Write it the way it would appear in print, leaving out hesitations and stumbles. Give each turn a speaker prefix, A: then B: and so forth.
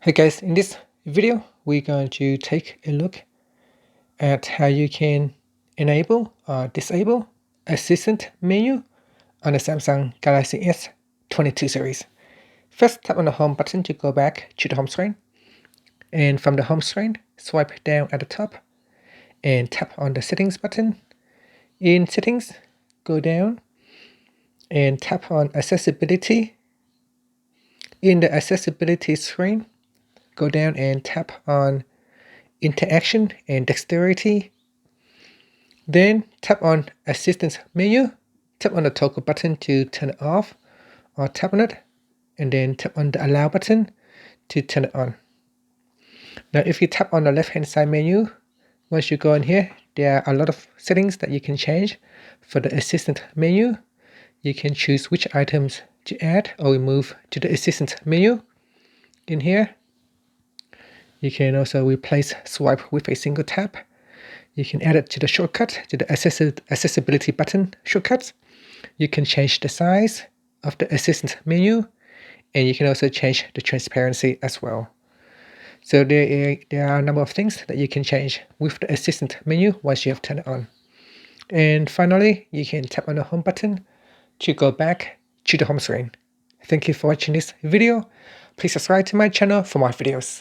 A: Hey guys, in this video, we're going to take a look at how you can enable or disable Assistant menu on the Samsung Galaxy S22 series. First, tap on the home button to go back to the home screen. And from the home screen, swipe down at the top and tap on the settings button. In settings, go down and tap on accessibility. In the accessibility screen, go down and tap on interaction and dexterity. Then tap on assistance menu, tap on the toggle button to turn it off, or tap on it, and then tap on the allow button to turn it on. Now if you tap on the left hand side menu, once you go in here, there are a lot of settings that you can change. For the assistant menu, you can choose which items to add or remove to the assistant menu. In here, you can also replace swipe with a single tap. You can add it to the shortcut, to the accessibility button shortcuts. You can change the size of the assistant menu, and you can also change the transparency as well. So there are a number of things that you can change with the assistant menu once you have turned it on. And finally, you can tap on the home button to go back to the home screen. Thank you for watching this video. Please subscribe to my channel for more videos.